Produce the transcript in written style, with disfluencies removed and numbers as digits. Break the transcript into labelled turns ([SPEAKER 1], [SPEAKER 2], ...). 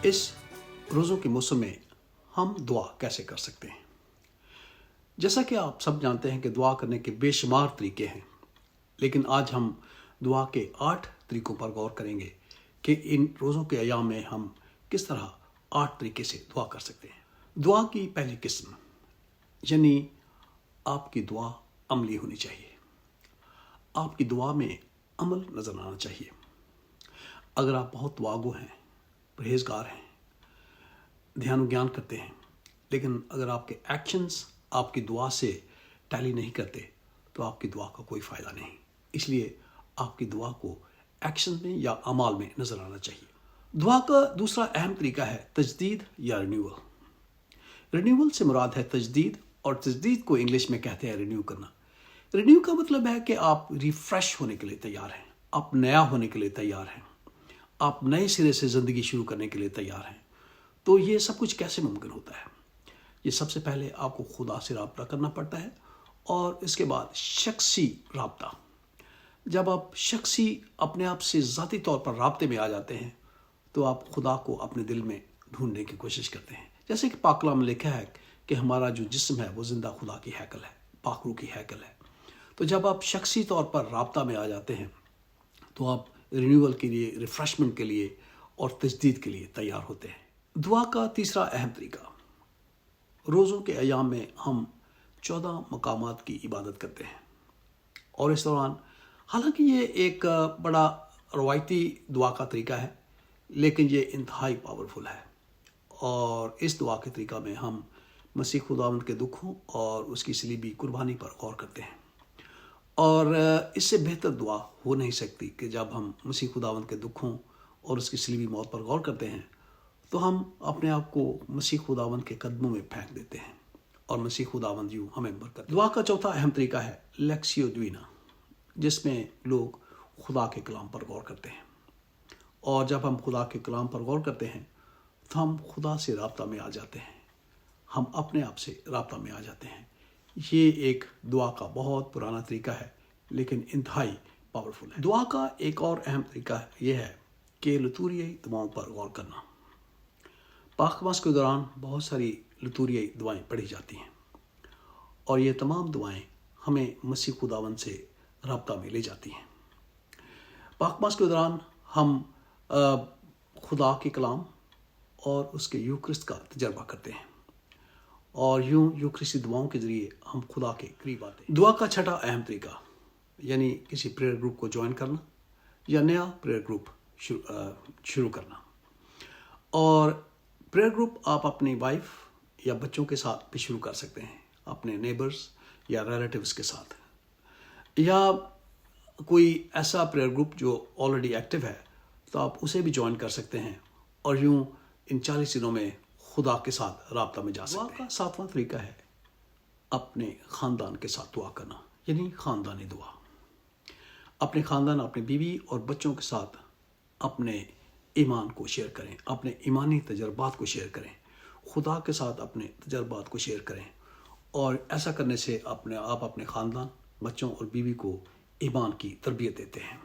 [SPEAKER 1] اس روزوں کے موسم میں ہم دعا کیسے کر سکتے ہیں؟ جیسا کہ آپ سب جانتے ہیں کہ دعا کرنے کے بے شمار طریقے ہیں، لیکن آج ہم دعا کے 8 طریقوں پر غور کریں گے کہ ان روزوں کے ایام میں ہم کس طرح 8 طریقے سے دعا کر سکتے ہیں۔ دعا کی پہلی قسم یعنی آپ کی دعا عملی ہونی چاہیے۔ آپ کی دعا میں عمل نظر آنا چاہیے۔ اگر آپ بہت دعاگو ہیں، پرہیزگار ہیں، دھیان و گیان کرتے ہیں، لیکن اگر آپ کے ایکشنز آپ کی دعا سے ٹیلی نہیں کرتے تو آپ کی دعا کا کوئی فائدہ نہیں۔ اس لیے آپ کی دعا کو ایکشن میں یا اعمال میں نظر آنا چاہیے۔ دعا کا دوسرا اہم طریقہ ہے تجدید یا رینیول۔ رینیول سے مراد ہے تجدید، اور تجدید کو انگلش میں کہتے ہیں رینیو کرنا۔ رینیو کا مطلب ہے کہ آپ ریفریش ہونے کے لیے تیار ہیں، آپ نیا ہونے کے لیے تیار ہیں، آپ نئے سرے سے زندگی شروع کرنے کے لیے تیار ہیں۔ تو یہ سب کچھ کیسے ممکن ہوتا ہے؟ یہ سب سے پہلے آپ کو خدا سے رابطہ کرنا پڑتا ہے، اور اس کے بعد شخصی رابطہ۔ جب آپ شخصی اپنے آپ سے ذاتی طور پر رابطے میں آ جاتے ہیں تو آپ خدا کو اپنے دل میں ڈھونڈنے کی کوشش کرتے ہیں۔ جیسے کہ پاک کلام میں لکھا ہے کہ ہمارا جو جسم ہے وہ زندہ خدا کی ہیکل ہے، پاک روح کی ہیکل ہے۔ تو جب آپ شخصی طور پر رابطہ میں آ جاتے ہیں تو آپ رینیول کے لیے، ریفریشمنٹ کے لیے اور تجدید کے لیے تیار ہوتے ہیں۔ دعا کا تیسرا اہم طریقہ، روزوں کے ایام میں ہم 14 مقامات کی عبادت کرتے ہیں، اور اس دوران حالانکہ یہ ایک بڑا روایتی دعا کا طریقہ ہے، لیکن یہ انتہائی پاورفل ہے۔ اور اس دعا کے طریقہ میں ہم مسیح خداوند کے دکھوں اور اس کی صلیبی قربانی پر غور کرتے ہیں، اور اس سے بہتر دعا ہو نہیں سکتی کہ جب ہم مسیح خداوند کے دکھوں اور اس کی صلیبی موت پر غور کرتے ہیں تو ہم اپنے آپ کو مسیح خداوند کے قدموں میں پھینک دیتے ہیں، اور مسیح خداوند یوں ہمیں برکت۔ دعا کا چوتھا اہم طریقہ ہے لیکسیو ڈوینا، جس میں لوگ خدا کے کلام پر غور کرتے ہیں۔ اور جب ہم خدا کے کلام پر غور کرتے ہیں تو ہم خدا سے رابطہ میں آ جاتے ہیں، ہم اپنے آپ سے رابطہ میں آ جاتے ہیں۔ یہ ایک دعا کا بہت پرانا طریقہ ہے، لیکن انتہائی پاورفل ہے۔ دعا کا ایک اور اہم طریقہ یہ ہے کہ لتوریائی دعاؤں پر غور کرنا۔ پاک نماز کے دوران بہت ساری لتوریائی دعائیں پڑھی جاتی ہیں، اور یہ تمام دعائیں ہمیں مسیح خداوند سے رابطہ میں لے جاتی ہیں۔ پاک نماز کے دوران ہم خدا کے کلام اور اس کے یوکرست کا تجربہ کرتے ہیں، اور یوں یوکرستی دعاؤں کے ذریعے ہم خدا کے قریب آتے ہیں۔ دعا کا چھٹا اہم طریقہ یعنی کسی پریئر گروپ کو جوائن کرنا یا نیا پریئر گروپ شروع کرنا۔ اور پریئر گروپ آپ اپنی وائف یا بچوں کے ساتھ بھی شروع کر سکتے ہیں، اپنے نیبرز یا ریلیٹیوز کے ساتھ، یا کوئی ایسا پریئر گروپ جو آلریڈی ایکٹیو ہے تو آپ اسے بھی جوائن کر سکتے ہیں، اور یوں ان 40 دنوں میں خدا کے ساتھ رابطہ میں جا سکتے ہیں۔ دعا کا 7واں طریقہ ہے اپنے خاندان کے ساتھ دعا کرنا، یعنی خاندانی دعا۔ اپنے خاندان، اپنے بیوی اور بچوں کے ساتھ اپنے ایمان کو شیئر کریں، اپنے ایمانی تجربات کو شیئر کریں، خدا کے ساتھ اپنے تجربات کو شیئر کریں، اور ایسا کرنے سے آپ اپنے خاندان، بچوں اور بیوی کو ایمان کی تربیت دیتے ہیں۔